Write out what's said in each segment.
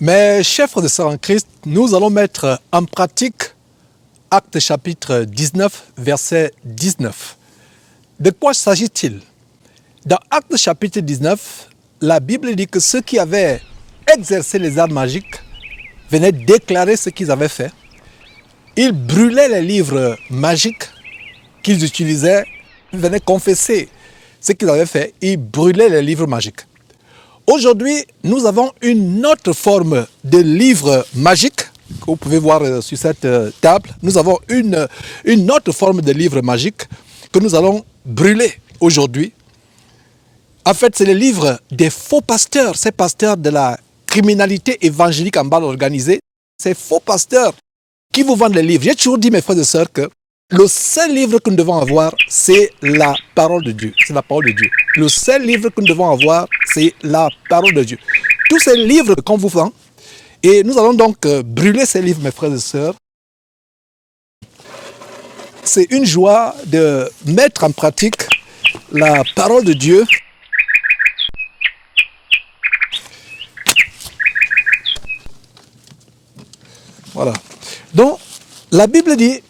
Mes chers frères et sœurs en Christ, nous allons mettre en pratique Actes chapitre 19, verset 19. De quoi s'agit-il? Dans Actes chapitre 19, la Bible dit que ceux qui avaient exercé les arts magiques venaient déclarer ce qu'ils avaient fait. Ils brûlaient les livres magiques qu'ils utilisaient, ils venaient confesser ce qu'ils avaient fait, ils brûlaient les livres magiques. Aujourd'hui, nous avons une autre forme de livre magique que vous pouvez voir sur cette table. Nous avons une autre forme de livre magique que nous allons brûler aujourd'hui. En fait, c'est le livre des faux pasteurs, ces pasteurs de la criminalité évangélique en bande organisée. Ces faux pasteurs qui vous vendent les livres. J'ai toujours dit, mes frères et sœurs, que le seul livre que nous devons avoir, c'est la parole de Dieu. C'est la parole de Dieu. Le seul livre que nous devons avoir, c'est la parole de Dieu. Tous ces livres qu'on vous vend, et nous allons donc brûler ces livres, mes frères et sœurs. C'est une joie de mettre en pratique la parole de Dieu. Voilà. Donc, la Bible dit,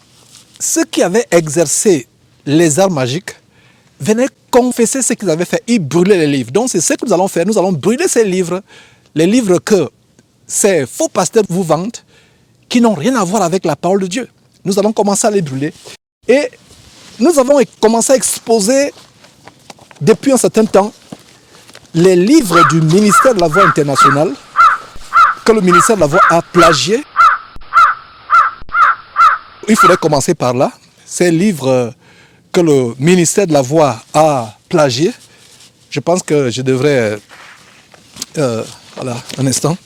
ceux qui avaient exercé les arts magiques venaient confesser ce qu'ils avaient fait. Ils brûlaient les livres. Donc, c'est ce que nous allons faire. Nous allons brûler ces livres, les livres que ces faux pasteurs vous vendent, qui n'ont rien à voir avec la parole de Dieu. Nous allons commencer à les brûler. Et nous avons commencé à exposer, depuis un certain temps, les livres du ministère de la Voix internationale, que le ministère de la Voix a plagié. Il faudrait commencer par là. Ces livres que le ministère de la Voix a plagiés, je pense que je devrais... voilà, un instant.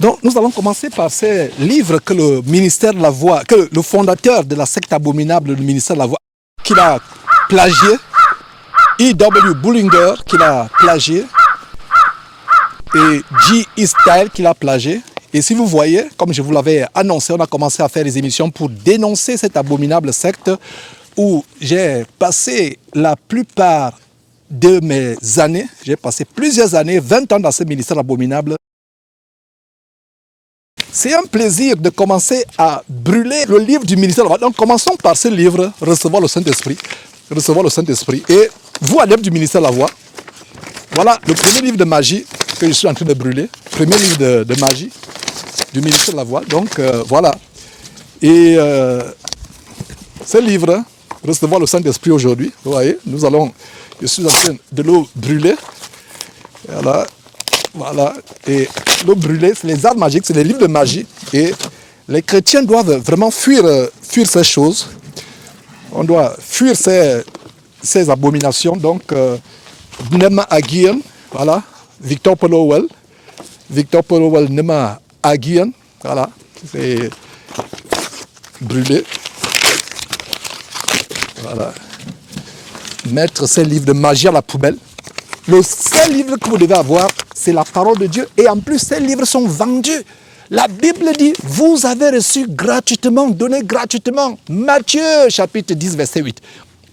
Donc, nous allons commencer par ces livres que le ministère de la Voix, que le fondateur de la secte abominable du ministère de la Voix, qu'il a plagié, E.W. Bullinger, qu'il a plagié, et G.E. Style, qu'il a plagié. Et si vous voyez, comme je vous l'avais annoncé, on a commencé à faire des émissions pour dénoncer cette abominable secte où j'ai passé la plupart de mes années, j'ai passé plusieurs années, 20 ans dans ce ministère abominable. C'est un plaisir de commencer à brûler le livre du ministère. Donc commençons par ce livre, Recevoir le Saint-Esprit. Recevoir le Saint-Esprit. Et vous, adeptes du ministère de la Voix, voilà le premier livre de magie que je suis en train de brûler. Premier livre de magie du ministère de la Voix. Donc voilà. Et ce livre, Recevoir le Saint-Esprit aujourd'hui, vous voyez, je suis en train de le brûler. Voilà. Voilà. Et le brûler, c'est les arts magiques, c'est les livres de magie. Et les chrétiens doivent vraiment fuir ces choses. On doit fuir ces abominations. Donc, Nema Agian, voilà, Victor Paul Howell, Nema Agian, voilà, c'est brûlé. Voilà. Mettre ces livres de magie à la poubelle. Le seul livre que vous devez avoir, c'est la parole de Dieu. Et en plus, ces livres sont vendus. La Bible dit, vous avez reçu gratuitement, donné gratuitement. Matthieu, chapitre 10, verset 8.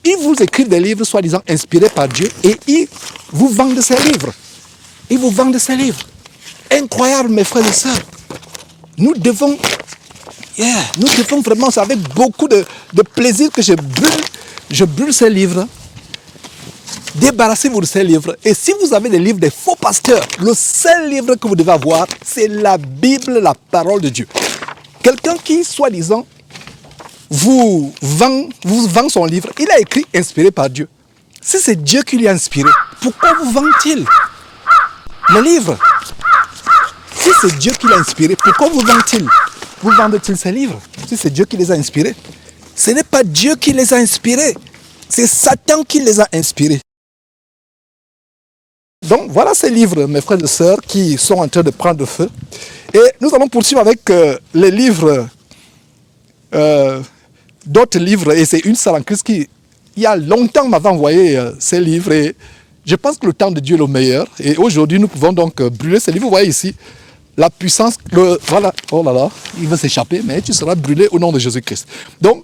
Ils vous écrivent des livres, soi-disant inspirés par Dieu, et ils vous vendent ces livres. Ils vous vendent ces livres. Incroyable, mes frères et sœurs. Nous devons vraiment, c'est avec beaucoup de plaisir que je brûle ces livres. Débarrassez-vous de ces livres. Et si vous avez des livres des faux pasteurs, le seul livre que vous devez avoir, c'est la Bible, la parole de Dieu. Quelqu'un qui, soi-disant, vous vend son livre, il a écrit inspiré par Dieu. Si c'est Dieu qui l'a inspiré, pourquoi vous vend-il le livre? Si c'est Dieu qui l'a inspiré, pourquoi vous vend-il? Vous vendent-ils ces livres? Si c'est Dieu qui les a inspirés. Ce n'est pas Dieu qui les a inspirés. C'est Satan qui les a inspirés. Donc voilà ces livres, mes frères et sœurs, qui sont en train de prendre feu. Et nous allons poursuivre avec les livres, d'autres livres. Et c'est une sœur en Christ qui, il y a longtemps, m'avait envoyé ces livres. Et je pense que le temps de Dieu est le meilleur. Et aujourd'hui, nous pouvons donc brûler ces livres. Vous voyez ici, la puissance, voilà, oh là là, il va s'échapper, mais tu seras brûlé au nom de Jésus-Christ. Donc,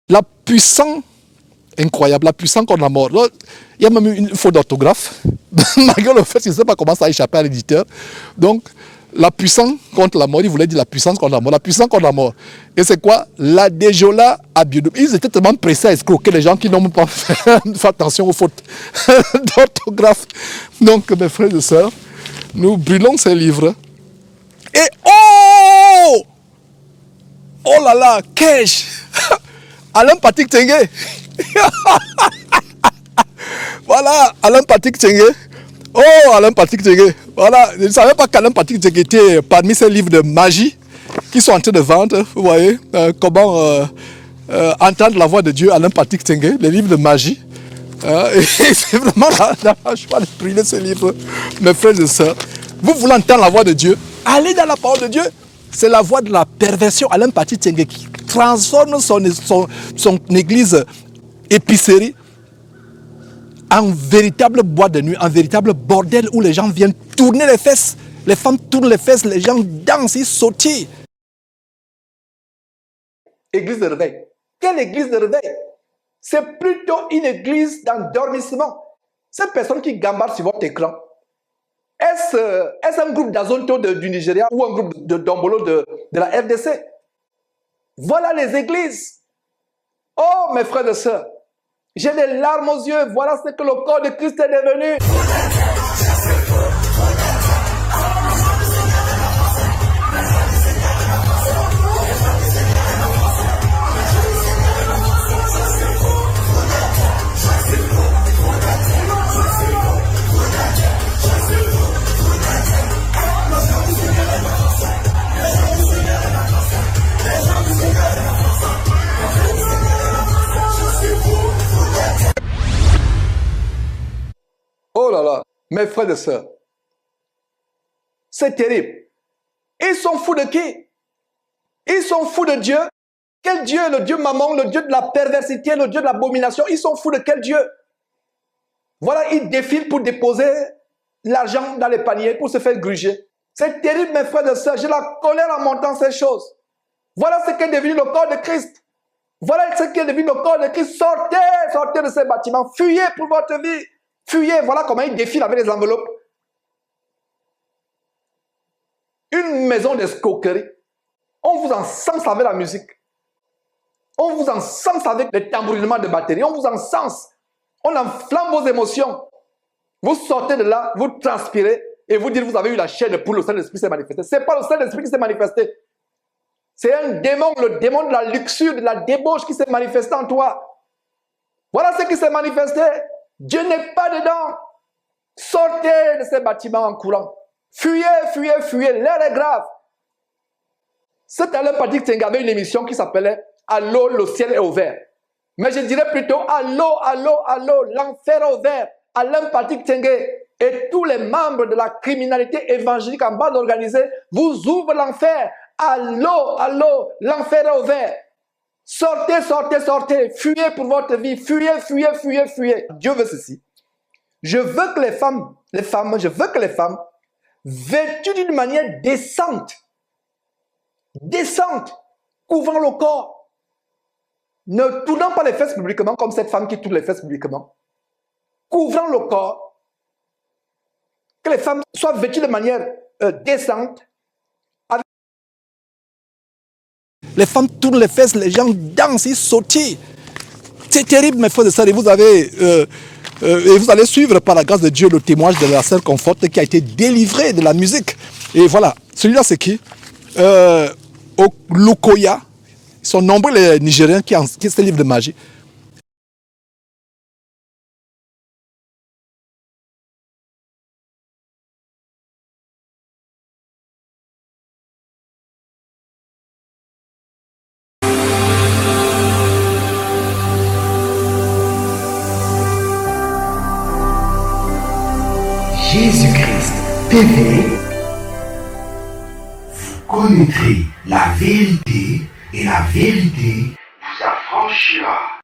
la puissance incroyable, la puissance contre la mort. Là, il y a même une faute d'orthographe, malgré le fait qu'il ne sait pas comment ça a échappé à l'éditeur. Donc, la puissance contre la mort, il voulait dire la puissance contre la mort. La puissance contre la mort. Et c'est quoi? La déjola abiodo. Ils étaient tellement pressés à escroquer les gens qui n'ont pas fait attention aux fautes d'orthographe. Donc, mes frères et sœurs, nous brûlons ces livres. Et oh! Oh là là, Kesh! Alain Patrick Tengue. Voilà, Alain Patrick Tengue. Oh, Alain Patrick Tengue. Voilà, je ne savais pas qu'Alain Patrick Tengue était parmi ces livres de magie qui sont en train de vendre. Vous voyez, comment entendre la voix de Dieu, Alain Patrick Tengue, les livres de magie. Et c'est vraiment la joie de brûler ces livres, mes frères et sœurs. Vous voulez entendre la voix de Dieu? Allez dans la parole de Dieu. C'est la voix de la perversion. Alain Patrick Tengue qui transforme son église épicerie en véritable boîte de nuit, en véritable bordel où les gens viennent tourner les fesses. Les femmes tournent les fesses, les gens dansent, ils sautillent. Église de réveil. Quelle église de réveil? C'est plutôt une église d'endormissement. Ces personnes qui gambardent sur votre écran, est-ce un groupe d'Azonto du Nigeria ou un groupe de Dombolo de la RDC? Voilà les églises. Oh, mes frères et sœurs, j'ai des larmes aux yeux. Voilà ce que le corps de Christ est devenu. Oh là là, mes frères et sœurs, c'est terrible. Ils sont fous de qui? Ils sont fous de Dieu. Quel Dieu? Le Dieu maman, le Dieu de la perversité, le Dieu de l'abomination. Ils sont fous de quel Dieu? Voilà, ils défilent pour déposer l'argent dans les paniers, pour se faire gruger. C'est terrible, mes frères et sœurs. J'ai la colère en montant ces choses. Voilà ce qu'est devenu le corps de Christ. Voilà ce qu'est devenu le corps de Christ. Sortez, sortez de ces bâtiments. Fuyez pour votre vie. Fuyez, voilà comment ils défilent avec les enveloppes. Une maison d'escroquerie. On vous encense avec la musique. On vous encense avec les tambourinements de batterie. On vous encense. On enflamme vos émotions. Vous sortez de là, vous transpirez et vous dites vous avez eu la chair de poule, le Saint-Esprit s'est manifesté. Ce n'est pas le Saint-Esprit qui s'est manifesté. C'est un démon, le démon de la luxure, de la débauche qui s'est manifesté en toi. Voilà ce qui s'est manifesté. Dieu n'est pas dedans. Sortez de ces bâtiments en courant. Fuyez, fuyez, fuyez. L'air est grave. Cet Alain Patrick Tengue avait une émission qui s'appelait Allô, le ciel est ouvert. Mais je dirais plutôt Allô, allô, allô, l'enfer est ouvert. Alain Patrick Tengue et tous les membres de la criminalité évangélique en bande organisée vous ouvrent l'enfer. Allô, allô, l'enfer est ouvert. Sortez, sortez, sortez. Fuyez pour votre vie. Fuyez, fuyez, fuyez, fuyez. Dieu veut ceci. Je veux que les femmes, je veux que les femmes, vêtues d'une manière décente, couvrant le corps, ne tournant pas les fesses publiquement comme cette femme qui tourne les fesses publiquement, couvrant le corps, que les femmes soient vêtues de manière décente. Les femmes tournent les fesses, les gens dansent, ils sautillent. C'est terrible, mes frères et sœurs. Et vous allez suivre par la grâce de Dieu le témoignage de la sœur Comfort qui a été délivrée de la musique. Et voilà, celui-là c'est qui? Au Lukoya. Ils sont nombreux les Nigériens qui ont ce livre de magie. Jésus-Christ TV, vous connaîtrez la vérité et la vérité vous affranchira.